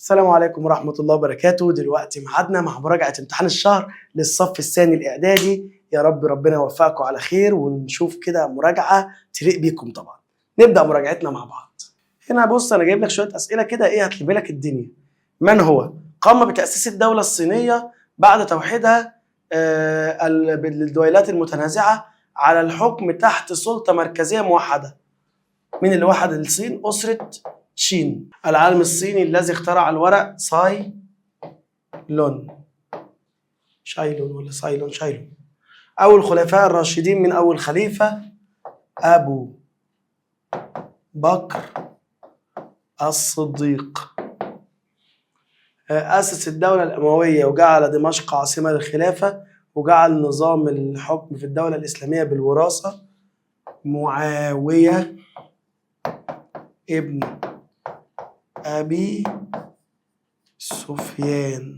السلام عليكم ورحمة الله وبركاته. دلوقتي ميعادنا مع مراجعة امتحان الشهر للصف الثاني الإعدادي. يا رب ربنا يوفقكم على خير ونشوف كده مراجعة تليق بيكم طبعا. نبدأ مراجعتنا مع بعض. هنا بص أنا جايب لك شوية أسئلة كده هتلم لك الدنيا. من هو قام بتأسيس الدولة الصينية بعد توحيدها بالدويلات المتنازعة على الحكم تحت سلطة مركزية موحدة؟ مين اللي وحد الصين؟ أسرة شين. العالم الصيني الذي اخترع الورق؟ شايلون. أول الخلفاء الراشدين من أول خليفة؟ أبو بكر الصديق. أسس الدولة الأموية وجعل دمشق عاصمة للخلافة وجعل نظام الحكم في الدولة الإسلامية بالوراثة؟ معاوية ابن أبي سفيان.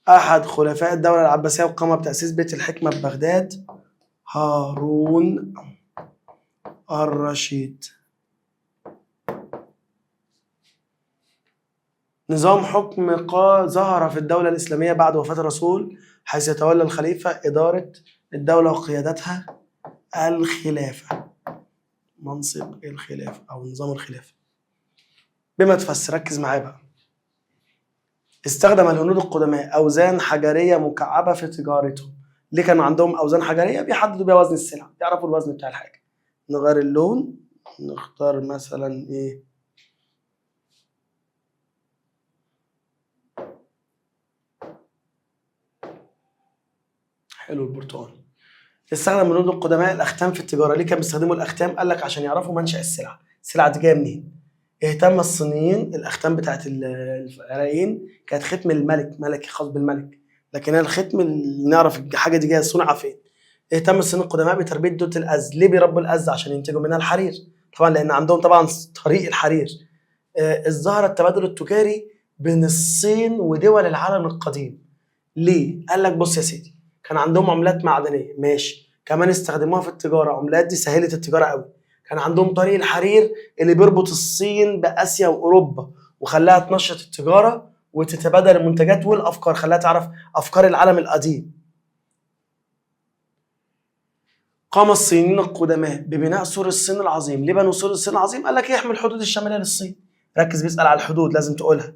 أحد خلفاء الدولة العباسية وقام بتأسيس بيت الحكمة ببغداد؟ هارون الرشيد. نظام حكم ظهر في الدولة الإسلامية بعد وفاة الرسول حيث يتولى الخليفة إدارة الدولة وقيادتها؟ الخلافة. منصب الخلافة أو نظام الخلافة. بما تفسر، ركز معايا بقى. استخدم الهنود القدماء أوزان حجرية مكعبة في تجارتهم. ليه كانوا عندهم أوزان حجرية؟ بيحددوا بيها وزن السلع، يعرفوا الوزن بتاع الحاجة. نغير اللون، نختار مثلا حلو البرتقال. استخدم الهنود القدماء الأختام في التجارة. ليه كانوا بيستخدموا الأختام؟ قال لك عشان يعرفوا منشأ السلع، السلعة دي جاية منين. اهتم الصينيين، الأختام بتاعت العراقيين كانت ختم الملك، ملكي خاص بالملك، لكن الختم اللي نعرف الحاجة دي جاية صنع فين. اهتم الصينيين القدماء بتربية دودة الأز. ليه بيربوا الأز؟ عشان ينتجوا منها الحرير، طبعا لأن عندهم طبعا طريق الحرير. ازدهر التبادل التجاري بين الصين ودول العالم القديم. ليه؟ قال لك بص يا سيدي، كان عندهم عملات معدنية، ماشي، كمان استخدموها في التجارة، عملات دي سهلت التجارة قوي. كان عندهم طريق الحرير اللي بيربط الصين بآسيا وأوروبا وخلاها تنشط التجارة وتتبادل المنتجات والأفكار، خلاها تعرف أفكار العالم القديم. قام الصينيين القدماء ببناء سور الصين العظيم. ليه بنوا سور الصين العظيم؟ قال لك يحمي الحدود الشمالية للصين. ركز، بيسأل على الحدود لازم تقولها.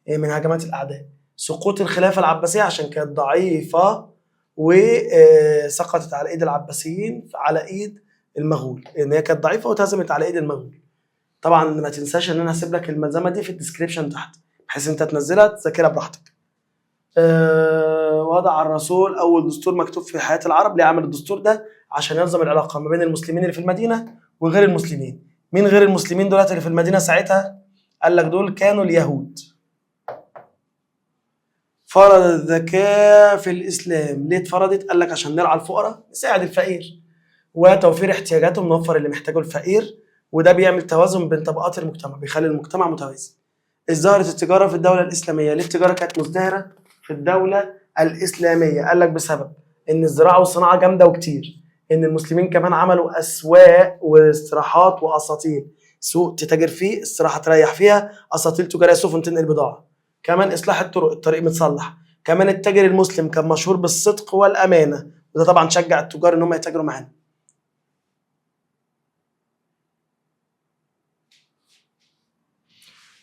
من هجمات الأعداء. سقوط الخلافة العباسية عشان كانت ضعيفة وسقطت على ايد العباسيين على ايد المغول، ان هي كانت ضعيفه واتهزمت على ايد المغول. طبعا ما تنساش ان انا هسيب لك الملزمه دي في الديسكريبشن تحت بحيث انت تنزلها تذاكرها براحتك. وضع الرسول اول دستور مكتوب في حياه العرب. ليه عمل الدستور ده؟ عشان ينظم العلاقه ما بين المسلمين اللي في المدينه وغير المسلمين. مين غير المسلمين دولت اللي في المدينه ساعتها؟ قال لك دول كانوا اليهود. فرض الزكاة في الإسلام. ليه اتفرضت؟ قال لك عشان نرعى الفقراء، نساعد الفقير وتوفير احتياجاتهم، نوفر اللي محتاجه الفقير، وده بيعمل توازن بين طبقات المجتمع، بيخلي المجتمع متوازن. ازدهرت التجارة في الدولة الإسلامية. ليه التجارة كانت مزدهرة في الدولة الإسلامية؟ قال لك بسبب إن الزراعة والصناعة جامدة وكتير، إن المسلمين كمان عملوا أسواق واستراحات وأساطيل، سوق تتاجر فيه، استراحة تريح فيها، أساطيل تجارية، سفن تنقل بضاعة. كمان إصلاح الطريق متصلح. كمان التاجر المسلم كان مشهور بالصدق والأمانة، وده طبعا شجع التجار إن هم يتاجروا معانا.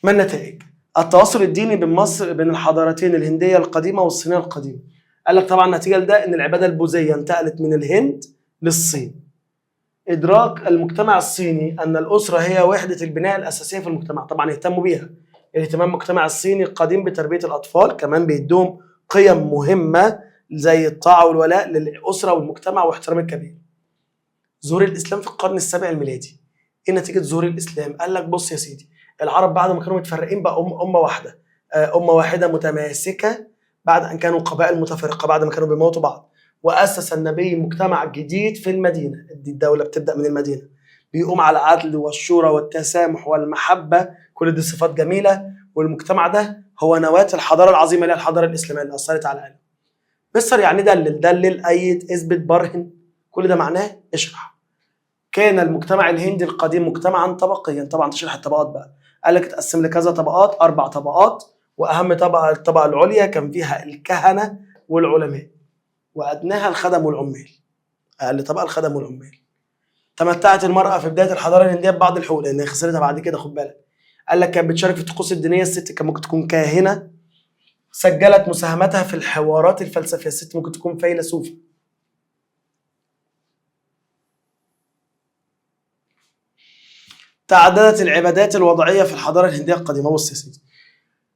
ما النتائج؟ التواصل الديني بين مصر بين الحضارتين الهندية القديمة والصينية القديمة. قال لك طبعا نتيجة لده إن العبادة البوذية انتقلت من الهند للصين. إدراك المجتمع الصيني أن الأسرة هي وحدة البناء الأساسية في المجتمع، طبعا يهتموا بيها. اهتمام المجتمع الصيني القديم بتربية الأطفال، كمان بيدوم قيم مهمة زي الطاعة والولاء للأسرة والمجتمع واحترام الكبير. ظهور الإسلام في القرن السابع الميلادي. إيه نتيجة ظهور الإسلام؟ قال لك بص يا سيدي، العرب بعد ما كانوا متفرقين بقى أمة واحدة، أمة واحدة متماسكة بعد أن كانوا قبائل متفرقة، بعد ما كانوا بيموتوا بعض. وأسس النبي مجتمع جديد في المدينة. دي الدولة بتبدأ من المدينة، بيقوم على العدل والشورى والتسامح والمحبة، كل دي صفات جميلة. والمجتمع ده هو نواة الحضارة العظيمة اللي هي الحضارة الإسلامية اللي أثرت على العالم. مصر يعني دلل أيد اثبت برهن، كل ده معناه اشرح. كان المجتمع الهندي القديم مجتمعا طبقيا، طبعا تشرح الطبقات بقى. قال لك اتقسم لكذا طبقات، 4 طبقات، واهم طبقه الطبقه العليا كان فيها الكهنه والعلماء، وادناها الخدم والعمال. اقل طبقه الخدم والعمال. تمتعت المراه في بدايه الحضاره الهنديه ببعض الحقوق لان هي خسرتها بعد كده، خد بالك. قال لك كانت بتشارك في الطقوس الدينيه، الست كان ممكن تكون كاهنه، سجلت مساهمتها في الحوارات الفلسفيه، الست ممكن تكون فيلسوفه. تعددت العبادات الوضعيه في الحضاره الهنديه القديمه. بص يا سيدي،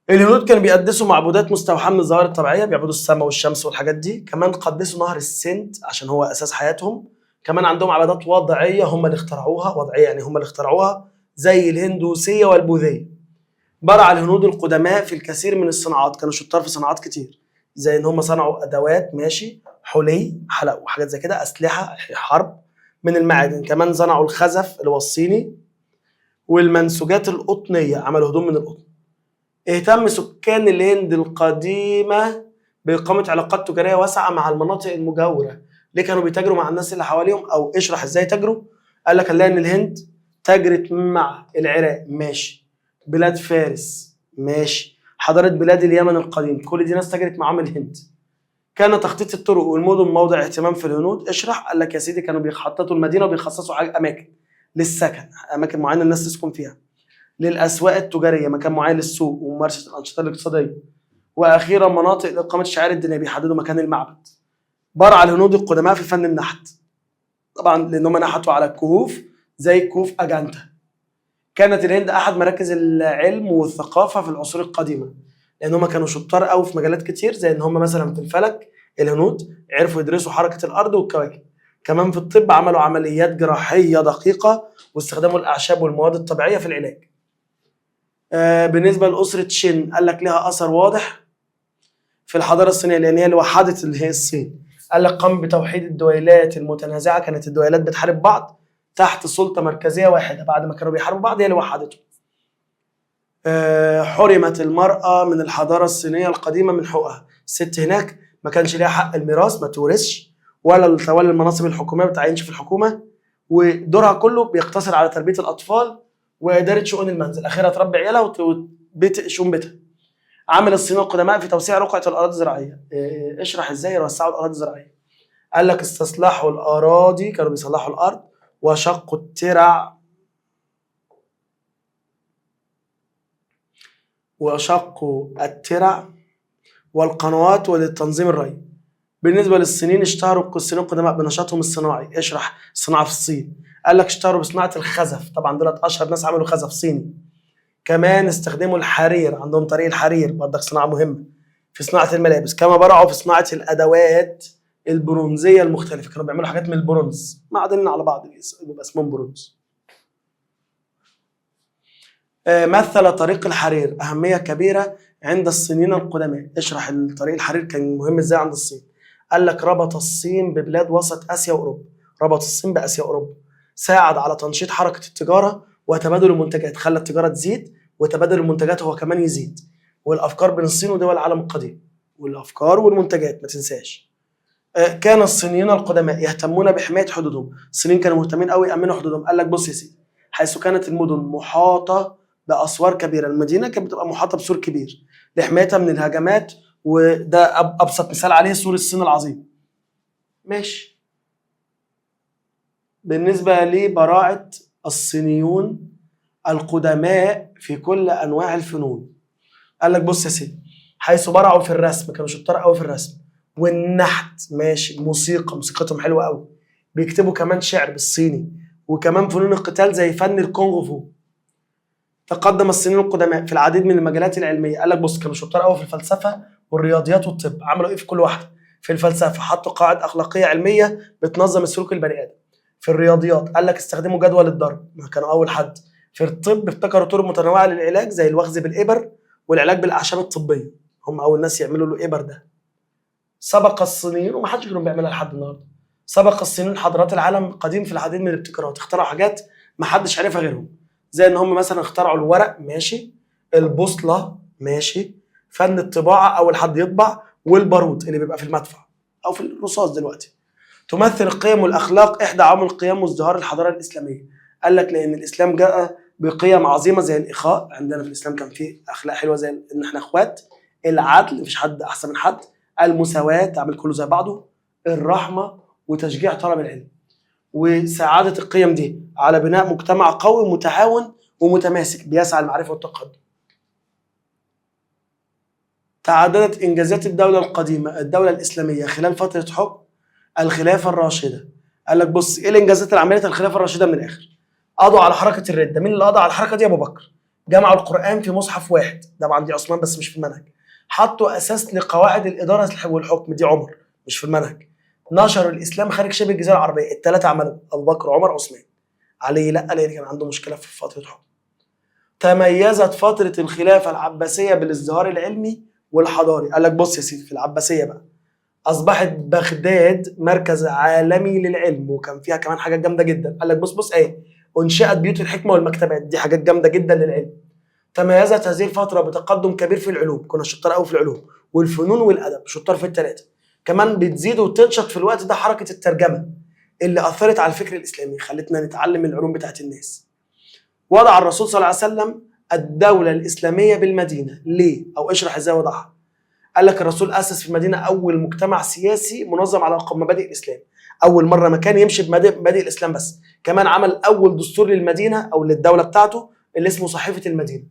الهنود كانوا بيقدسوا معبودات مستوحاه من الظواهر الطبيعيه، بيعبدوا السماء والشمس والحاجات دي. كمان قدسوا نهر السند عشان هو اساس حياتهم. كمان عندهم عبادات وضعيه هم اللي اخترعوها، وضعيه يعني هم اللي اخترعوها، زي الهندوسيه والبوذيه. برع الهنود القدماء في الكثير من الصناعات، كانوا شطار في صناعات كتير، زي ان هم صنعوا ادوات، ماشي، حلي، حلق وحاجات زي كده، اسلحه حرب من المعادن. كمان صنعوا الخزف اللي هو الصيني، والمنسوجات القطنيه، عملوا هدوم من القطن. اهتم سكان الهند القديمة بإقامة علاقات تجارية واسعة مع المناطق المجاورة. ليه كانوا بيتاجروا مع الناس اللي حواليهم؟ أو اشرح إزاي تاجروا. قال لك هنلاقي إن الهند تاجرت مع العراق، ماشي، بلاد فارس، ماشي، حضارة بلاد اليمن القديم، كل دي ناس تاجرت معاهم الهند. كان تخطيط الطرق والمدن موضع اهتمام في الهنود. اشرح. قال لك يا سيدي كانوا بيخططوا المدينة وبيخصصوا أماكن للسكن، أماكن معينة الناس تسكن فيها، للأسواق التجارية، مكان معين للسوق وممارسة الأنشطة الاقتصادية، وأخيرا مناطق لإقامة الشعائر الدينية، بيحددوا مكان المعبد. برع الهنود القدماء في فن النحت، طبعا لأنهم نحتوا على الكهوف زي كهوف أجانتا. كانت الهند أحد مراكز العلم والثقافة في العصور القديمة، لأن هم كانوا شطار قوي في مجالات كتير، زي إن هم مثلا في الفلك، الهنود عرفوا يدرسوا حركة الأرض والكواكب. كمان في الطب عملوا عمليات جراحية دقيقة، واستخدموا الأعشاب والمواد الطبيعية في العلاج. بالنسبه لاسره شين، قال لك لها اثر واضح في الحضاره الصينيه، لان هي اللي وحدت اللي هي الصين. قال لك قام بتوحيد الدويلات المتنازعه، كانت الدويلات بتحارب بعض تحت سلطه مركزيه واحده، بعد ما كانوا بيحاربوا بعض هي اللي وحدتهم. حرمت المراه من الحضاره الصينيه القديمه من حقوقها، الست هناك ما كانش ليها حق الميراث، ما تورثش، ولا تولي المناصب الحكوميه، ما بتعينش في الحكومه، ودورها كله بيقتصر على تربيه الاطفال واداره شؤون المنزل، اخرها تربي عيالها وبيت شؤون بيتها. عمل الصين القدماء في توسيع رقعه الاراضي الزراعيه. اشرح ازاي يوسعوا الاراضي الزراعيه. قال لك استصلاحوا الاراضي، كانوا بيصلحوا الارض، وشقوا الترع، والقنوات وللتنظيم الري. بالنسبه للصينيين، اشتهروا الصينيين القدماء بنشاطهم الصناعي. اشرح الصناعه في الصين. قال لك اشتهروا بصناعه الخزف، طبعا دولت اشهر ناس عملوا خزف صيني. كمان استخدموا الحرير، عندهم طريق الحرير، برضك صناعه مهمه في صناعه الملابس. كما برعوا في صناعه الادوات البرونزيه المختلفه، كانوا بيعملوا حاجات من البرونز، معدنين على بعض بيبقى اسمهم برونز. مثل طريق الحرير اهميه كبيره عند الصينيين القدماء. اشرح الطريق الحرير كان مهم ازاي عند الصين. قال لك ربط الصين ببلاد وسط اسيا واوروبا، ربط الصين باسيا واوروبا، ساعد على تنشيط حركه التجاره وتبادل المنتجات، خلى التجاره تزيد وتبادل المنتجات هو كمان يزيد، والافكار بين الصين ودول العالم القديم، والافكار والمنتجات ما تنساش. كان الصينيين القدماء يهتمون بحمايه حدودهم، الصينيين كانوا مهتمين قوي يامنوا حدودهم. قال لك بص يا سيدي، حيث كانت المدن محاطه باسوار كبيره، المدينه كانت بتبقى محاطه بسور كبير لحمايتها من الهجمات، وده ابسط مثال عليه سور الصين العظيم. ماشي. بالنسبه لبراعه الصينيون القدماء في كل انواع الفنون، قال لك بص يا سيدي، حيث برعوا في الرسم، كانوا شطار قوي في الرسم والنحت، ماشي، الموسيقى، موسيقتهم حلوه قوي، بيكتبوا كمان شعر بالصيني، وكمان فنون القتال زي فن الكونغ فو. تقدم الصينيين القدماء في العديد من المجالات العلميه. قال لك بص، كانوا شطار قوي في الفلسفه والرياضيات والطب. عملوا ايه في كل واحده؟ في الفلسفه حطوا قواعد اخلاقيه علميه بتنظم السلوك البني ادم. في الرياضيات قال لك استخدموا جدول الضرب، كانوا اول حد. في الطب ابتكروا طرق متنوعه للعلاج، زي الوخز بالابر والعلاج بالاعشاب الطبيه، هم اول ناس يعملوا له الابر ده. سبق الصينيين، وما حدش غيرهم بيعملها لحد النهارده، سبق الصينيين حضارات العالم القديم في العديد من الابتكارات، اخترعوا حاجات ما حدش عرفها غيرهم، زي ان هم مثلا اخترعوا الورق، ماشي، البوصله، ماشي، فن الطباعه، اول حد يطبع، والبارود اللي بيبقى في المدفع او في الرصاص دلوقتي. تمثل القيم والاخلاق احدى عوامل قيام وازدهار الحضاره الاسلاميه. قال لك لان الاسلام جاء بقيم عظيمه زي الاخاء، عندنا في الاسلام كان فيه اخلاق حلوه زي ان احنا اخوات، العدل مفيش حد احسن من حد، المساواه تعمل كله زي بعضه، الرحمه، وتشجيع طلب العلم. وسعاده القيم دي على بناء مجتمع قوي متعاون ومتماسك بيسعى للمعرفه والتقدم. تعددت انجازات الدوله القديمه الدوله الاسلاميه خلال فتره حكم الخلافه الراشده. قال لك بص ايه الانجازات اللي عملتها الخلافه الراشده من الاخر؟ قضوا على حركه الرده. مين اللي قضى على الحركه دي؟ ابو بكر. جمعوا القران في مصحف واحد، ده عندي عثمان بس مش في المنهج. حطوا اساس لقواعد الاداره والحكم، دي عمر مش في المنهج. نشروا الاسلام خارج شبه الجزيره العربيه، الثلاثه عملوا، ابو بكر عمر عثمان. علي لا، لان كان عنده مشكله في فتره حكم. تميزت فتره الخلافه العباسيه بالازدهار العلمي والحضاري. قال لك بص يا سيدي، في العباسيه بقى اصبحت بغداد مركز عالمي للعلم، وكان فيها كمان حاجات جامده جدا. قال لك بص ايه، انشئت بيوت الحكمه والمكتبات، دي حاجات جامده جدا للعلم. تميزت هذه الفتره بتقدم كبير في العلوم، كنا شطار قوي في العلوم والفنون والادب، شطار في الثلاثه. كمان بتزيد وتنشط في الوقت ده حركه الترجمه اللي اثرت على الفكر الاسلامي، خلتنا نتعلم العلوم بتاعت الناس. وضع الرسول صلى الله عليه وسلم الدوله الاسلاميه بالمدينه ليه، او اشرح ازاي وضعها. قال لك الرسول اسس في المدينه اول مجتمع سياسي منظم على مبادئ الاسلام، اول مره مكان يمشي بمبادئ الاسلام. بس كمان عمل اول دستور للمدينه او للدوله بتاعته اللي اسمه صحيفه المدينه.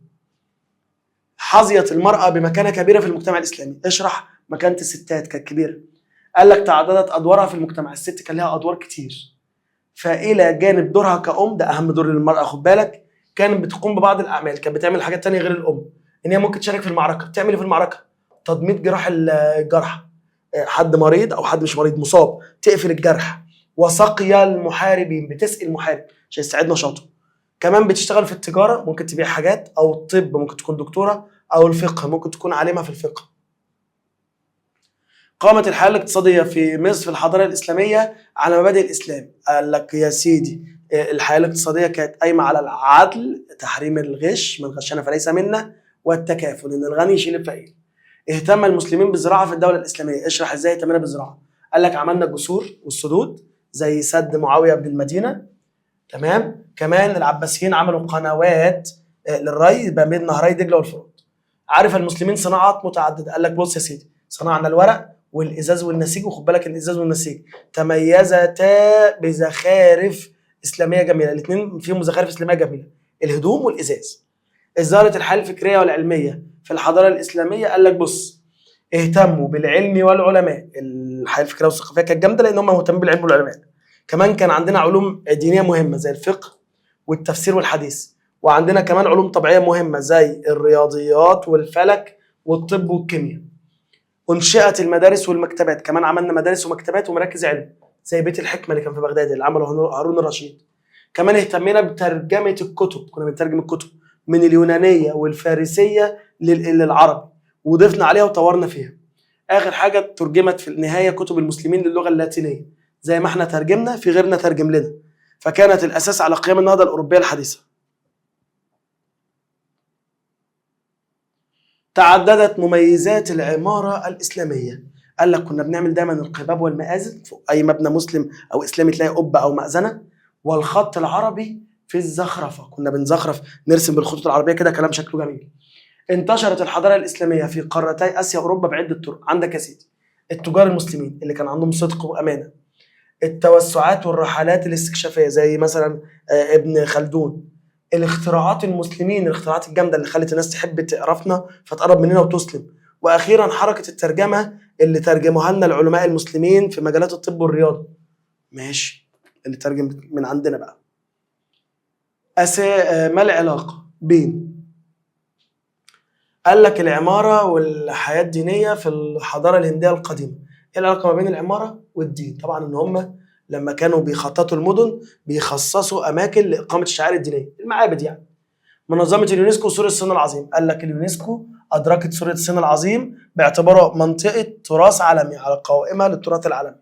حظيت المراه بمكانه كبيره في المجتمع الاسلامي. اشرح مكانه الستات كانت كبيره. قال لك تعددت ادوارها في المجتمع، الست كان لها ادوار كتير. فالى جانب دورها كأم، ده اهم دور للمراه خد بالك، كانت بتقوم ببعض الاعمال، كانت بتعمل حاجات تانية غير الام. ان هي ممكن تشارك في المعركه. بتعمل ايه في المعركه؟ تضميد جراح الجرح، حد مريض او حد مش مريض مصاب تقفل الجرح، وسقي المحاربين، بتسقي المحارب عشان يستعيد نشاطه. كمان بتشتغل في التجاره، ممكن تبيع حاجات، او الطب ممكن تكون دكتوره، او الفقه ممكن تكون عالمه في الفقه. قامت الحياه الاقتصاديه في مصر في الحضاره الاسلاميه على مبادئ الاسلام. قال لك يا سيدي الحياه الاقتصاديه كانت قايمه على العدل، تحريم الغش، من غشنا فليس منا، والتكافل، ان الغني يشيل الفقير. اهتم المسلمين بالزراعه في الدوله الاسلاميه. اشرح ازاي اهتمنا بالزراعه. قال لك عملنا جسور والسدود زي سد معاويه بن المدينه، تمام. كمان العباسيين عملوا قنوات للري ما بين نهري دجله والفرات. عارف المسلمين صناعات متعدده. قال لك بص يا سيدي، صنعنا الورق والازاز والنسيج، وخد بالك الازاز والنسيج تميزتا بزخارف اسلاميه جميله، الاثنين فيهم زخارف اسلاميه جميله، الهدوم والازاز. ازاله الحياه الفكريه والعلميه في الحضاره الاسلاميه. قال لك بص، اهتموا بالعلم والعلماء. الحياه الفكريه والثقافيه كانت جامده لان هم مهتمين بالعلم والعلماء. كمان كان عندنا علوم دينيه مهمه زي الفقه والتفسير والحديث، وعندنا كمان علوم طبيعيه مهمه زي الرياضيات والفلك والطب والكيمياء. انشئت المدارس والمكتبات، كمان عملنا مدارس ومكتبات ومراكز علم زي بيت الحكمه اللي كان في بغداد اللي عمله هارون الرشيد. كمان اهتمينا بترجمه الكتب، كنا بنترجم الكتب من اليونانيه والفارسيه للعربي، وضفنا عليها وطورنا فيها. اخر حاجه ترجمت في النهايه كتب المسلمين للغه اللاتينيه، زي ما احنا ترجمنا في غيرنا ترجم لنا، فكانت الاساس على قيام النهضه الاوروبيه الحديثه. تعددت مميزات العماره الاسلاميه. قال لك كنا بنعمل دايما القباب والمآذن فوق اي مبنى مسلم او اسلامي تلاقي قبه او مأذنه، والخط العربي في الزخرفه، كنا بنزخرف نرسم بالخطوط العربيه كده كلام شكله جميل. انتشرت الحضاره الاسلاميه في قارتي اسيا واوروبا بعده طرق. عندك يا سيدي التجار المسلمين اللي كان عندهم صدق وامانه، التوسعات والرحلات الاستكشافيه زي مثلا ابن خلدون، الاختراعات المسلمين، الاختراعات الجامده اللي خلت الناس تحب تعرفنا فتقرب مننا وتسلم، واخيرا حركه الترجمه اللي ترجموها لنا العلماء المسلمين في مجالات الطب والرياضه. ماشي، اللي ترجم من عندنا بقى. ما العلاقه بين، قال لك العماره والحياه الدينيه في الحضاره الهنديه القديمه. ايه العلاقه ما بين العماره والدين؟ طبعا ان هم لما كانوا بيخططوا المدن بيخصصوا اماكن لاقامه الشعائر الدينيه، المعابد يعني. منظمه اليونسكو سور الصين العظيم. قال لك اليونسكو ادركت سور الصين العظيم باعتباره منطقه تراث عالمي على قوائمها للتراث العالمي.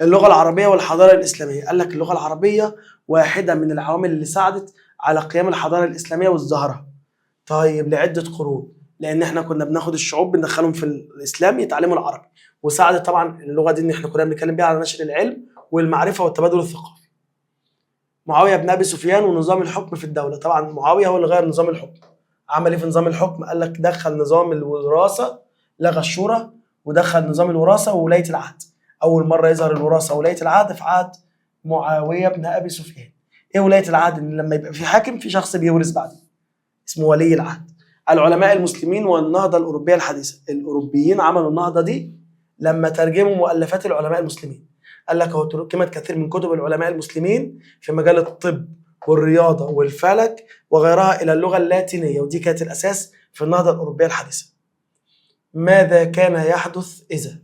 اللغه العربيه والحضاره الاسلاميه. قال لك اللغه العربيه واحده من العوامل اللي ساعدت على قيام الحضاره الاسلاميه وازدهارها. طيب لعده قرون، لان احنا كنا بناخد الشعوب بندخلهم في الاسلام يتعلموا العربي، وساعدت طبعا اللغه دي ان احنا كنا بنتكلم بيها على نشر العلم والمعرفه والتبادل الثقافي. معاويه بن ابي سفيان ونظام الحكم في الدوله. طبعا معاويه هو اللي غير نظام الحكم. عمل ايه في نظام الحكم؟ قال لك دخل نظام الوراثه، لغى الشورى ودخل نظام الوراثه وولايه العهد. اول مره يظهر الوراثه وولايه العهد في عهد معاويه بن ابي سفيان. ايه ولايه العهد؟ ان لما يبقى في حاكم في شخص بيورث بعده اسمه ولي العهد. العلماء المسلمين والنهضه الاوروبيه الحديثه، الاوروبيين عملوا النهضه دي لما ترجموا مؤلفات العلماء المسلمين. قال لك هو ترجمت كثير من كتب العلماء المسلمين في مجال الطب والرياضه والفلك وغيرها الى اللغه اللاتينيه، ودي كانت الاساس في النهضه الاوروبيه الحديثه. ماذا كان يحدث اذا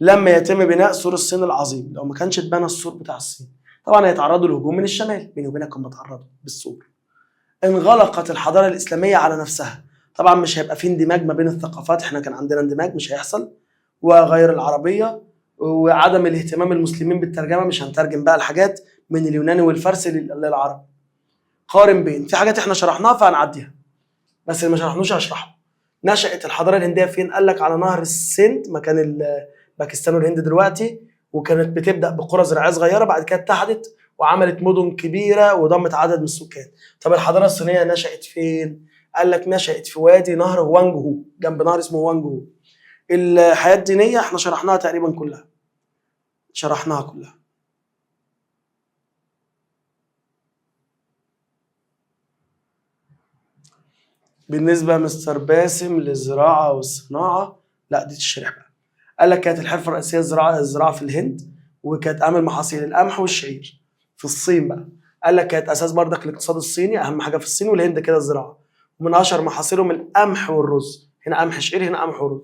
لما يتم بناء سور الصين العظيم؟ لو ما كانش اتبنى السور بتاع الصين طبعا هيتعرضوا لهجوم من الشمال. بيني وبينك هم اتعرضوا بالسور. انغلقت الحضاره الاسلاميه على نفسها. طبعا مش هيبقى في اندماج ما بين الثقافات، احنا كان عندنا اندماج مش هيحصل، وغير العربيه وعدم الاهتمام المسلمين بالترجمه، مش هنترجم بقى الحاجات من اليوناني والفارسي للعربي. قارن بين، في حاجات احنا شرحناها فهنعديها، بس اللي ما شرحناش هشرحه. نشأت الحضاره الهنديه فين؟ قال لك على نهر السند، مكان باكستان والهند دلوقتي، وكانت بتبدا بقرى زراعيه صغيره، بعد كده اتحدت وعملت مدن كبيره وضمت عدد من السكان. طب الحضاره الصينيه نشأت فين؟ قال لك نشأت في وادي نهر هوانج هو، جنب نهر اسمه هوانج هو. الحياه الدينيه احنا شرحناها تقريبا كلها، شرحناها كلها. بالنسبه مستر باسم للزراعه والصناعه، لا دي تشرح بقى. قال لك كانت الحرفه الرئيسيه الزراعه في الهند، وكانت اهم محاصيل القمح والشعير. في الصين بقى قال لك كانت اساس بردك الاقتصاد الصيني، اهم حاجه في الصين والهند كده الزراعه، ومن اشهر محاصيلهم القمح والرز. هنا قمح شعير، هنا قمح ورز.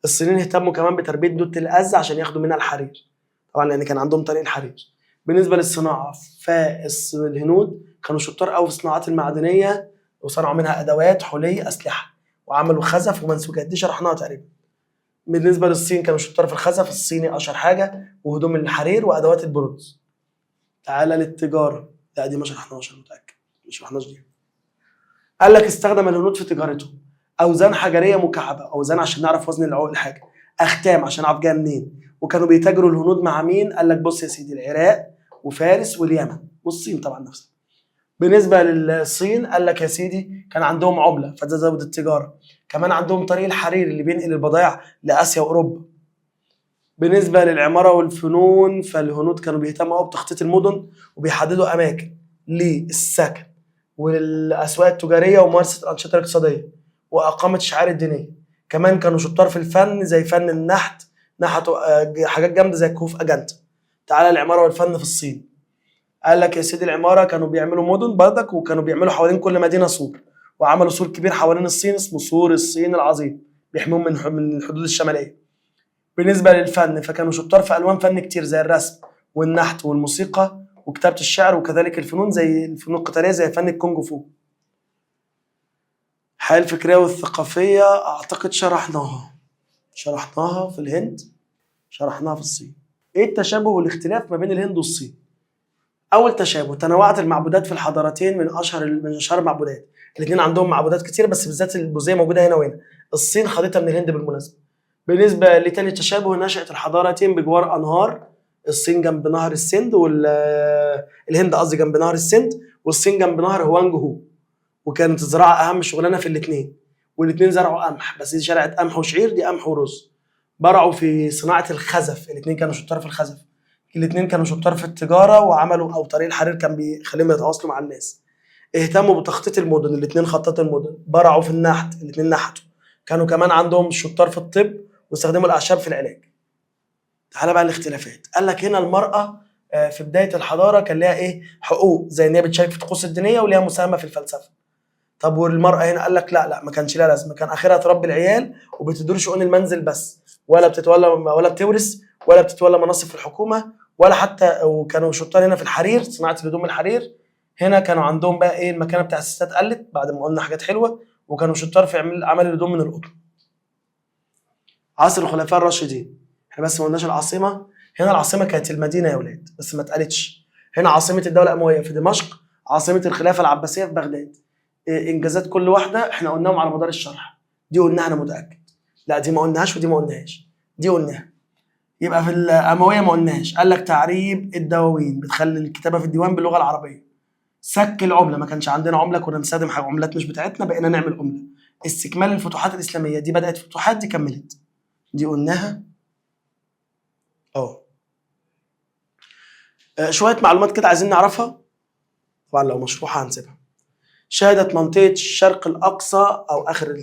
الصينيين اهتموا كمان بتربيه دوت الأز عشان ياخدوا منها الحرير، طبعا لان كان عندهم طريق الحرير. بالنسبه للصناعه، فالهنود كانوا شطار قوي في الصناعات المعدنيه، وصنعوا منها ادوات حلي اسلحه، وعملوا خزف ومنسوجات، دي شرحناها تقريبا. بالنسبه للصين كانوا شطار في الخزف الصيني اشهر حاجه، وهدوم الحرير وادوات البرونز. تعالى للتجاره، لا دي ما شرحناهاش، انا متاكد ما شرحناش دي. قال لك استخدم الهنود في تجارتهم اوزان حجريه مكعبه، اوزان عشان نعرف وزن الحاجه، اختام عشان نعرف جايه منين. وكانوا بيتاجروا الهنود مع مين؟ قال لك بص يا سيدي، العراق وفارس واليمن والصين طبعا نفسها. بالنسبه للصين قال لك يا سيدي كان عندهم عمله فده زود التجاره، كمان عندهم طريق الحرير اللي بينقل البضائع لاسيا واوروبا. بالنسبه للعماره والفنون، فالهنود كانوا بيهتموا قوي بتخطيط المدن وبيحددوا اماكن للسكن والاسواق التجاريه وممارسه الانشطه الاقتصاديه واقامه الشعائر الدينيه. كمان كانوا شطار في الفن زي فن النحت، نحتوا حاجات جامده زي كهوف اجنتا. تعالى العماره والفن في الصين. قال لك يا سيدي العماره كانوا بيعملوا مدن بردك، وكانوا بيعملوا حوالين كل مدينه سور، وعملوا سور كبير حوالين الصين اسمه سور الصين العظيم، بيحميهم من الحدود الشماليه. بالنسبه للفن فكانوا شطار في الوان فن كتير زي الرسم والنحت والموسيقى وكتابه الشعر، وكذلك الفنون زي الفنون القتاليه زي فن الكونغ فو. الحياه الفكريه والثقافيه اعتقد شرحناها في الهند، شرحناها في الصين. ايه التشابه والاختلاف ما بين الهند والصين؟ اول تشابه، تنوعت المعبودات في الحضارتين من اشهر المعبودات. الاثنين عندهم معبودات كتير، بس بالذات البوذيه موجوده هنا وهنا. الصين خدتها من الهند بالمناسبه. بالنسبه لتاني تشابه، نشأت الحضارتين بجوار انهار، الصين جنب نهر السند الهند قصدي جنب نهر السند، والصين جنب نهر هوانج هو. وكانت الزراعه اهم شغلانه في الاثنين، والاثنين زرعوا قمح، بس دي شرعت قمح وشعير، دي قمح ورز. برعوا في صناعه الخزف، الاثنين كانوا شطار في الخزف. الاثنين كانوا شطار في التجاره، وعملوا او طريق الحرير كان بيخليهم يتواصلوا مع الناس. اهتموا بتخطيط المدن، الاثنين خططوا المدن. برعوا في النحت، الاثنين نحتوا. كانوا كمان عندهم شطار في الطب، واستخدموا الاعشاب في العلاج. تعالى بقى الاختلافات. قال لك هنا المراه في بدايه الحضاره كان لها ايه؟ حقوق، زي ان هي بتشارك في الطقوس الدينيه وليها مساهمه في الفلسفه. طب والمراه هنا قال لك لا ما كانش لها لازمه، كان اخرها تربي العيال وبتدور شؤون المنزل بس، ولا بتتولى ولا بتورث ولا بتتولى مناصب في الحكومه ولا حتى. وكانوا شطار هنا في الحرير، صناعه الهدوم الحرير. هنا كانوا عندهم بقى ايه؟ المكانه بتاع الستات قلت بعد ما قلنا حاجات حلوه، وكانوا شطار في عمل الهدوم من القطن. عصر الخلفاء الراشدين، احنا بس ما قلناش العاصمه. هنا العاصمه كانت المدينه يا ولاد، بس ما اتقالتش. هنا عاصمه الدوله الامويه في دمشق، عاصمه الخلافه العباسيه في بغداد. انجازات كل واحده احنا قلناهم على مدار الشرح. دي قلناها انا متاكد، لا دي ما قلناهاش ودي ما قلناهاش، دي قلناها. يبقى في الأموية ما قلناش. قال لك تعريب الدواوين، بتخلي الكتابة في الديوان باللغة العربية. سك العملة، ما كانش عندنا عملة، كنا بنستخدم عملات مش بتاعتنا، بقينا نعمل عملة. استكمال الفتوحات الإسلامية، دي بدأت فتوحات، دي كملت، دي قلناها. شوية معلومات كده عايزين نعرفها، طبعا لو مشروحة هنسيبها. شهدت منطقة الشرق الأقصى أو آخر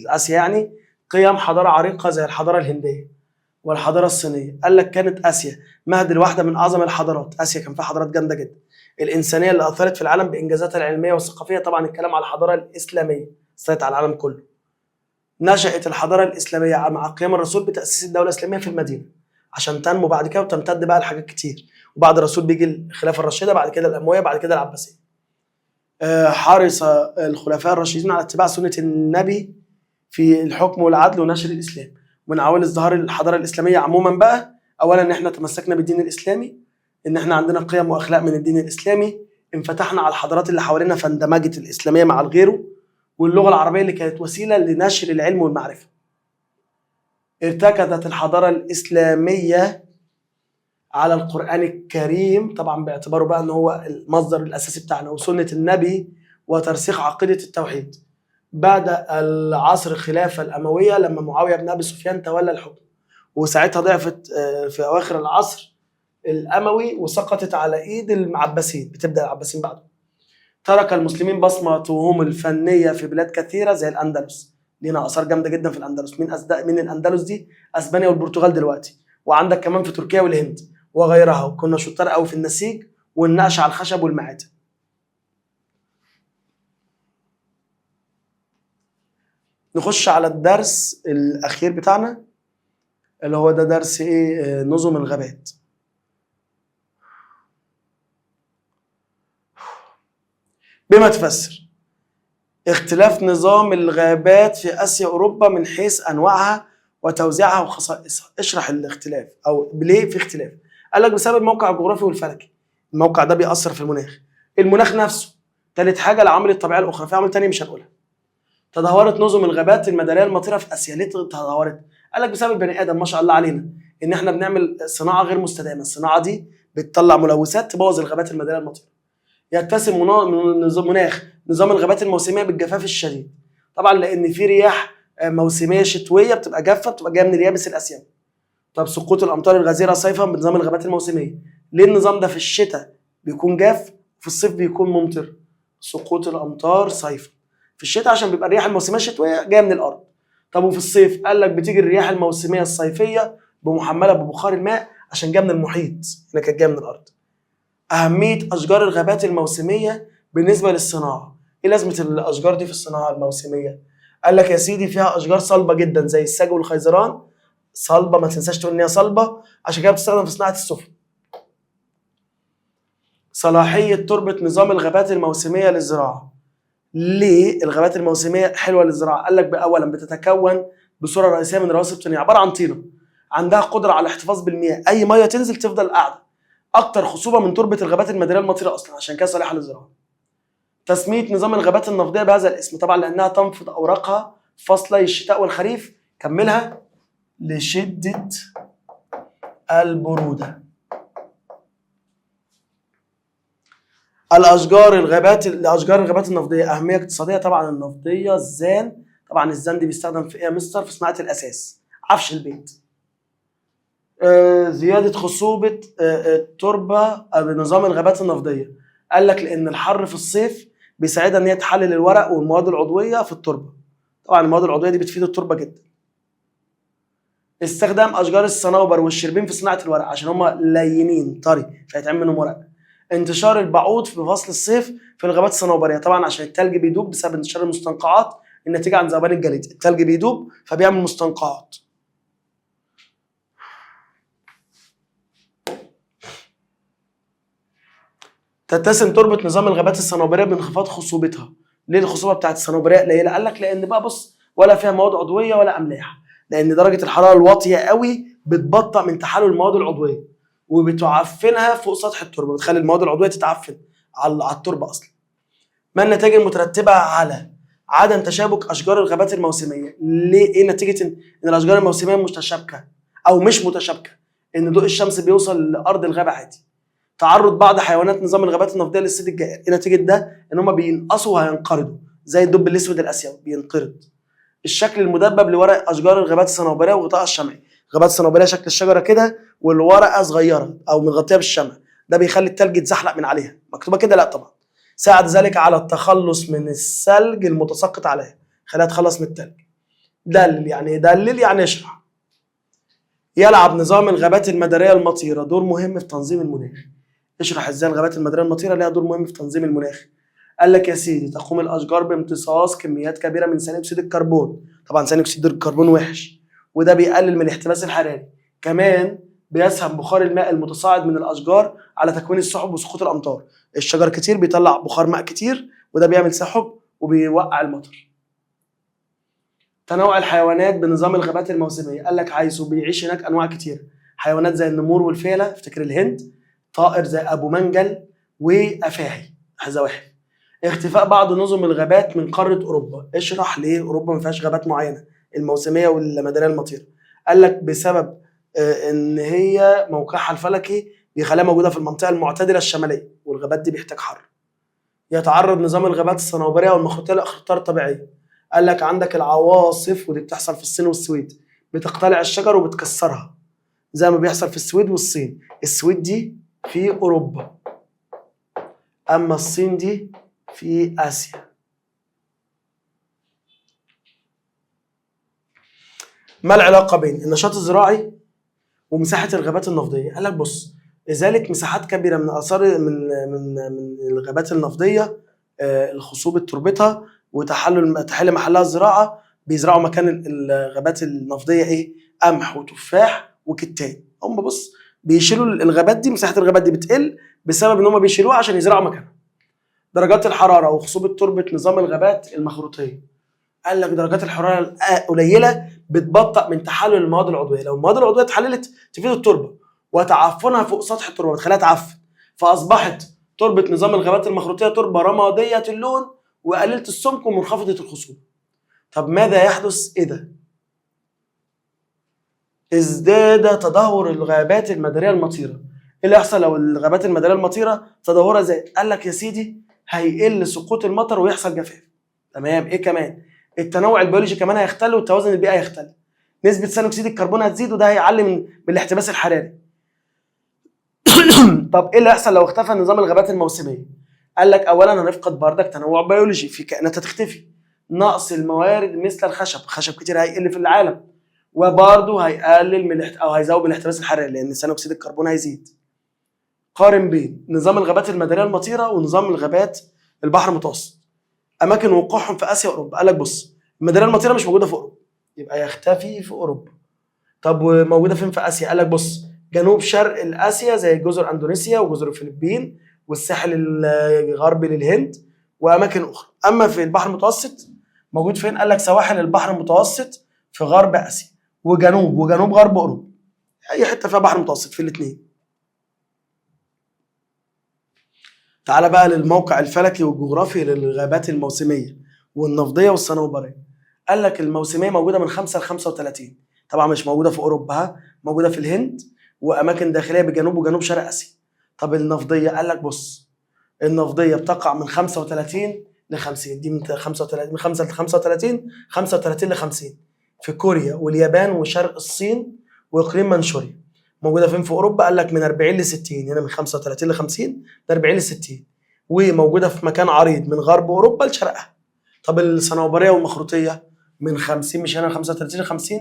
آسيا يعني قيم حضارة عريقة زي الحضارة الهندية والحضارة الصينية. قال لك كانت آسيا مهد لواحدة من أعظم الحضارات. آسيا كان فيها حضارات جامدة جدا، الإنسانية اللي أثرت في العالم بإنجازاتها العلمية والثقافية. طبعا الكلام على الحضارة الإسلامية سيطرت على العالم كله. نشأت الحضارة الإسلامية مع قيام الرسول بتأسيس الدولة الإسلامية في المدينة عشان تنمو بعد كده وتمتد بقى لحاجات كتير. وبعد الرسول بيجي الخلافة الراشدة، بعد كده الأموية، بعد كده العباسية. حرص الخلفاء الراشدين على اتباع سنة النبي في الحكم والعدل ونشر الإسلام. ومن عوامل ازدهار الحضارة الإسلامية عموما بقى، أولا إن إحنا تمسكنا بالدين الإسلامي، إن إحنا عندنا قيم وأخلاق من الدين الإسلامي، انفتحنا على الحضارات اللي حوالينا فاندمجت الإسلامية مع الغيره، واللغة العربية اللي كانت وسيلة لنشر العلم والمعرفة. ارتكزت الحضارة الإسلامية على القرآن الكريم، طبعا باعتباره بقى ان هو المصدر الأساسي بتاعنا، وسنة النبي، وترسيخ عقيدة التوحيد. بعد العصر الخلافة الأموية لما معاوية بن أبي سفيان تولى الحكم، وساعتها ضعفت في أواخر العصر الأموي وسقطت على إيد العباسيين، بتبدأ العباسيين بعده. ترك المسلمين بصمتهم الفنية في بلاد كثيرة زي الأندلس، لينا آثار جامدة جدا في الأندلس. من الأندلس دي أسبانيا والبرتغال دلوقتي، وعندك كمان في تركيا والهند وغيرها. وكنا شطار قوي في النسيج والنقش على الخشب والمعادن. نخش على الدرس الأخير بتاعنا اللي هو ده درس إيه؟ نظم الغابات. بما تفسر اختلاف نظام الغابات في آسيا وأوروبا من حيث أنواعها وتوزيعها وخصائصها. اشرح الاختلاف أو ليه في اختلاف. قال لك بسبب الموقع الجغرافي والفلكي، الموقع ده بيأثر في المناخ نفسه. تالت حاجة العوامل الطبيعية الأخرى، في عوامل تانية مش هنقولها. تدهورت نظم الغابات المدارية المطيرة في آسيا. ليه تدهورت؟ قال لك بسبب البني آدم، ما شاء الله علينا، إن إحنا بنعمل صناعة غير مستدامة. الصناعة دي بتطلع ملوثات تبوظ الغابات المدارية المطيرة. يتسم نظام الغابات الموسميه بالجفاف الشديد، طبعا لان في رياح موسميه شتويه بتبقى جافه، بتبقى جايه من اليابس الاسيوي. طب سقوط الامطار الغزيره صيفا بنظام الغابات الموسميه. ليه النظام ده في الشتاء بيكون جاف وفي الصيف بيكون ممطر؟ سقوط الامطار صيفا في الشتاء عشان بيبقى الرياح الموسميه الشتويه جايه من الارض. طب وفي الصيف قال لك بتيجي الرياح الموسميه الصيفيه بمحمله ببخار الماء عشان جايه من المحيط، هنا كانت جايه من الارض. أهمية أشجار الغابات الموسمية بالنسبة للصناعة. إيه لازمة الأشجار دي في الصناعة الموسمية؟ قال لك يا سيدي فيها أشجار صلبة جدا زي الساج والخيزران. صلبة، ما تنساش تقول إن هي صلبة، عشان كده بتستخدم في صناعة السفن. صلاحية تربة نظام الغابات الموسمية للزراعة. ليه الغابات الموسمية حلوة للزراعة؟ قال لك أولا بتتكون بصورة رئيسية من رواسب طينية، عبارة عن طينة، عندها قدرة على الاحتفاظ بالمياه، أي مية تنزل تفضل قاعدة. اكتر خصوبه من تربه الغابات المداريه المطيره اصلا، عشان كده صالحه للزراعه. تسميه نظام الغابات النفضيه بهذا الاسم طبعا لانها تنفض اوراقها فصلي الشتاء والخريف. كملها لشده البروده. الاشجار الغابات النفضيه اهميه اقتصاديه. طبعا النفضيه الزان، طبعا الزان دي بيستخدم في ايه يا مستر؟ في صناعه الاساس، عفش البيت. زيادة خصوبة التربة بنظام الغابات النفضية. قال لك لأن الحر في الصيف بيساعدها إن هي تحلل الورق والمواد العضوية في التربة. طبعا المواد العضوية دي بتفيد التربة جدا. استخدام أشجار الصنوبر والشربين في صناعة الورق عشان هما لينين طري فيتعمل منهم ورق. انتشار البعوض في فصل الصيف في الغابات الصنوبرية، طبعا عشان التلج بيدوب بسبب انتشار المستنقعات الناتجة عن ذوبان الجليد. التلج بيدوب فبيعمل مستنقعات. تتسم تربة نظام الغابات الصنوبرية بانخفاض خصوبتها. ليه الخصوبة بتاعت الصنوبرية قليلة؟ قال لك لأن بقى بص، ولا فيها مواد عضوية ولا أملاح، لأن درجة الحرارة الواطية قوي بتبطئ من تحلل المواد العضوية وبتعفنها فوق سطح التربة، بتخلي المواد العضوية تتعفن على التربة أصلا. ما النتائج المترتبة على عدم تشابك أشجار الغابات الموسمية؟ ليه؟ إيه نتيجة إن الأشجار الموسمية متشابكة أو مش متشابكة؟ ان ضوء الشمس بيوصل لارض الغابه عادي. تعرض بعض حيوانات نظام الغابات النفطيه للصيد الجائر، ايه نتيجه ده؟ ان هم بينقصوا وهينقرضوا زي الدب الاسود الاسيوي بينقرض. الشكل المدبب لورق اشجار الغابات الصنوبريه وغطائها الشمعي. الغابات الصنوبريه شكل الشجره كده والورقه صغيره او متغطيه بالشمع، ده بيخلي التلج يتزحلق من عليها. مكتوبه كده؟ لا طبعا. ساعد ذلك على التخلص من الثلج المتساقط عليها، خليها تخلص من التلج. دلل يعني دلل يعني اشرح. يلعب نظام الغابات المداريه المطيره دور مهم في تنظيم المناخ. اشرح ازاي الغابات المداريه المطيره لها دور مهم في تنظيم المناخ. قال لك يا سيدي تقوم الاشجار بامتصاص كميات كبيره من ثاني اكسيد الكربون، طبعا ثاني اكسيد الكربون وحش وده بيقلل من الاحتباس الحراري. كمان بيسهم بخار الماء المتصاعد من الاشجار على تكوين السحب وسقوط الامطار. الشجر كتير بيطلع بخار ماء كتير وده بيعمل سحب وبيوقع المطر. تنوع الحيوانات بنظام الغابات الموسميه، قال لك حيث بيعيش هناك انواع كتير، حيوانات زي النمور والفيله، افتكر الهند، طائر زي ابو منجل وافاعي زواحف. اختفاء بعض نظم الغابات من قاره اوروبا، اشرح ليه اوروبا ما فيهاش غابات معينه الموسميه والمداريه المطيره. قال لك بسبب ان هي موقعها الفلكي بيخليها موجوده في المنطقه المعتدله الشماليه والغابات دي بيحتاج حر. يتعرض نظام الغابات الصنوبريه والمخروطيه لاخطار طبيعيه. قال لك عندك العواصف ودي بتحصل في الصين والسويد، بتقتلع الشجر وبتكسرها زي ما بيحصل في السويد والصين. السويد دي في اوروبا اما الصين دي في اسيا. ما العلاقه بين النشاط الزراعي ومساحه الغابات النفطيه؟ قال لك بص، ازاله مساحات كبيره من اثار من الغابات النفطيه الخصوبه تربتها وتحل محلها الزراعه، بيزرعوا مكان الغابات النفطيه ايه؟ قمح وتفاح وكتان. هم بص بيشيلوا الغابات دي، مساحه الغابات دي بتقل بسبب ان هم بيشيلوها عشان يزرعوا مكانها. درجات الحراره وخصوبه تربه نظام الغابات المخروطيه، قال لك درجات الحراره قليله بتبطئ من تحلل المواد العضويه، لو المواد العضويه اتحللت تفيد التربه وتعفنها فوق سطح التربه بتخليها تعفن، فاصبحت تربه نظام الغابات المخروطيه تربه رماديه اللون وقليله السمك ومنخفضه الخصوبه. طب ماذا يحدث اذا ازداد تدهور الغابات المداريه المطيره؟ ايه اللي يحصل لو الغابات المداريه المطيره تدهورها زاد؟ قال لك يا سيدي هيقل سقوط المطر ويحصل جفاف. تمام. ايه كمان؟ التنوع البيولوجي كمان هيختل والتوازن البيئي هيختل. نسبه ثاني اكسيد الكربون هتزيد وده هيعلي من الاحتباس الحراري. طب ايه اللي هيحصل لو اختفى نظام الغابات الموسميه؟ قال لك اولا هنفقد بردك تنوع بيولوجي، في كائنات هتختفي. نقص الموارد مثل خشب كتير هيقل في العالم وبرضه هيقلل من او هيزود من الاحتباس الحراري لان ثاني اكسيد الكربون هيزيد. قارن بين نظام الغابات المداريه المطيره ونظام الغابات البحر المتوسط. اماكن وقوعهم في اسيا واوروبا. قال لك بص، المداريه المطيره مش موجوده في اوروبا يبقى يختفي في اوروبا. طب وموجوده فين في اسيا؟ قال لك بص، جنوب شرق اسيا زي جزر اندونيسيا وجزر الفلبين والساحل الغربي للهند واماكن اخرى. اما في البحر المتوسط موجود فين؟ قال لك سواحل البحر المتوسط في غرب اسيا وجنوب غرب اوروبا، اي حته فيها بحر متوسط في الاثنين. تعال بقى للموقع الفلكي والجغرافي للغابات الموسميه والنفطيه والصنوبريه. قال لك الموسميه موجوده من 5 ل 35، طبعا مش موجوده في اوروبا، موجوده في الهند واماكن داخليه بجنوب وجنوب شرق اسيا. طب النفطيه قال لك بص، النفطيه بتقع من 35 ل 50، دي من 35 من 5 ل 35 35 ل 50 في كوريا واليابان وشرق الصين واقليم منشوريا. موجوده فين في اوروبا؟ قال لك من 40 ل 60، هنا من 35 ل 50 من 40 ل 60، وموجوده في مكان عريض من غرب اوروبا لشرقها. طب الصنوبريه والمخروطيه من 50، مش هنا 35 ل 50،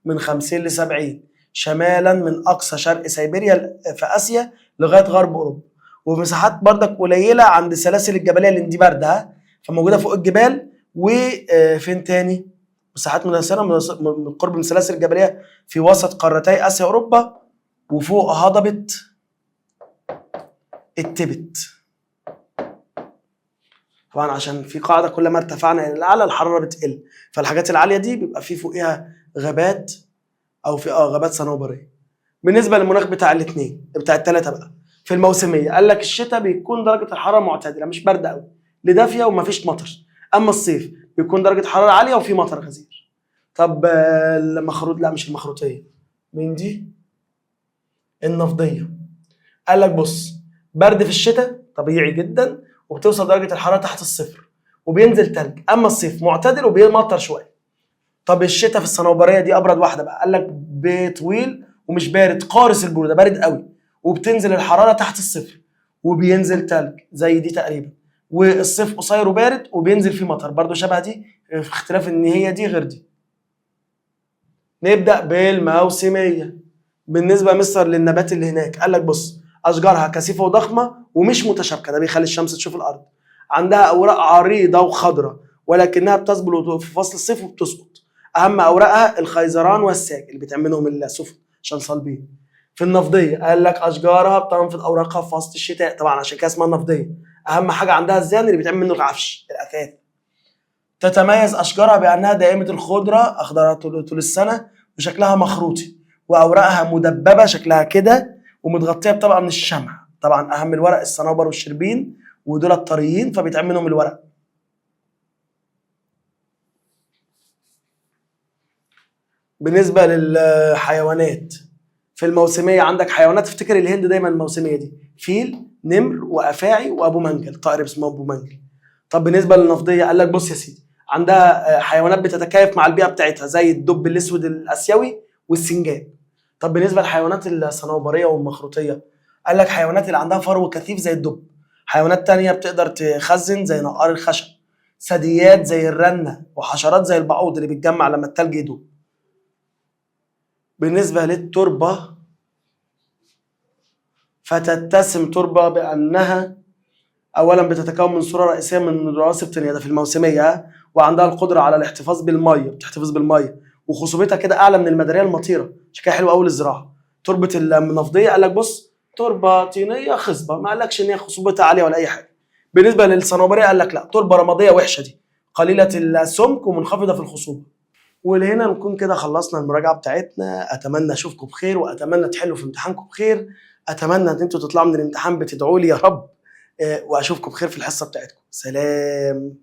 من 50 ل 70 شمالا من اقصى شرق سيبيريا في اسيا لغايه غرب اوروبا، ومساحات بردك قليله عند السلاسل الجبليه لان دي بارده فموجوده فوق الجبال. وفين تاني؟ مساحات منحسره من قرب من السلاسل الجبليه في وسط قارتي اسيا واوروبا وفوق هضبه التبت. طبعا عشان في قاعده كل ما ارتفعنا الى الاعلى الحراره بتقل، فالحاجات العاليه دي بيبقى في فوقها غابات او في غابات صنوبريه. بالنسبه للمناخ بتاع الاثنين بتاع الثلاثه بقى في الموسميه، قال لك الشتاء بيكون درجه الحراره معتدله مش بارده قوي لدافيه ومفيش مطر، اما الصيف بيكون درجه حراره عاليه وفي مطر غزير. طب المخروط، لا مش المخروطيه، مين دي؟ النفضيه قال لك بص، برد في الشتاء طبيعي جدا وبتوصل درجه الحراره تحت الصفر وبينزل تلج، اما الصيف معتدل وبيمطر شويه. طب الشتاء في الصنوبريه دي ابرد واحده بقى، قال لك طويل ومش بارد، قارس البروده، بارد قوي وبتنزل الحراره تحت الصفر وبينزل تلج زي دي تقريبا. والصيف قصير وبارد وبينزل فيه مطر، برضو شبه دي في اختلاف ان هي دي غير دي. نبدا بالموسميه. بالنسبه مصر للنبات اللي هناك قال لك بص، اشجارها كثيفه وضخمه ومش متشابكه، ده بيخلي الشمس تشوف الارض. عندها اوراق عريضه وخضراء ولكنها بتذبل في فصل الصيف وبتسقط. اهم اوراقها الخيزران والساج اللي بتعملهم السفن عشان صلبين. في النفضيه قال لك اشجارها بتنفض اوراقها في فصل الشتاء، طبعا عشان كده اسمها النفضيه. اهم حاجه عندها الزان اللي بيتعمل منه العفش الاثاث. تتميز اشجارها بانها دائمه الخضره، اخضرها طول السنه وشكلها مخروطي، واوراقها مدببه شكلها كده ومتغطيه بطبقه من الشمع. طبعا اهم الورق الصنوبر والشربين ودول الطريين فبيتعمل منهم الورق. بالنسبه للحيوانات في الموسميه عندك حيوانات، افتكر الهند دايما الموسميه دي، فيل، نمر، وافاعي، وابو منجل، طائر اسمه ابو منجل. طب بالنسبه للنفضيه قال لك بص يا سيدي، عندها حيوانات بتتكيف مع البيئه بتاعتها زي الدب الاسود الاسيوي والسنجاب. طب بالنسبه للحيوانات الصنوبريه والمخروطيه قال لك حيوانات اللي عندها فرو كثيف زي الدب، حيوانات تانية بتقدر تخزن زي نقار الخشب، ثدييات زي الرنه، وحشرات زي البعوض اللي بيتجمع لما التلج يدوب. بالنسبه للتربه فتتسم تربه بانها اولا بتتكون من صوره رئيسيه من رواسب طينيه، ده في الموسميه، وعندها القدره على الاحتفاظ بالميه، بتحتفظ بالميه، وخصوبتها كده اعلى من المداريه المطيره، شكلها حلو قوي للزراعه. تربه النفضيه قال لك بص، تربه طينيه خصبه، ما قالكش ان هي خصوبتها عاليه ولا اي حاجه. بالنسبه للصنوبريه قال لك لا، تربه رماديه وحشه دي، قليله السمك ومنخفضه في الخصوبه. ولهنا نكون كده خلصنا المراجعه بتاعتنا. اتمنى اشوفكم بخير واتمنى تحلوا في امتحانكم بخير. اتمنى ان انتوا تطلعوا من الامتحان بتدعوا لي يا رب، واشوفكم بخير في الحصه بتاعتكم. سلام.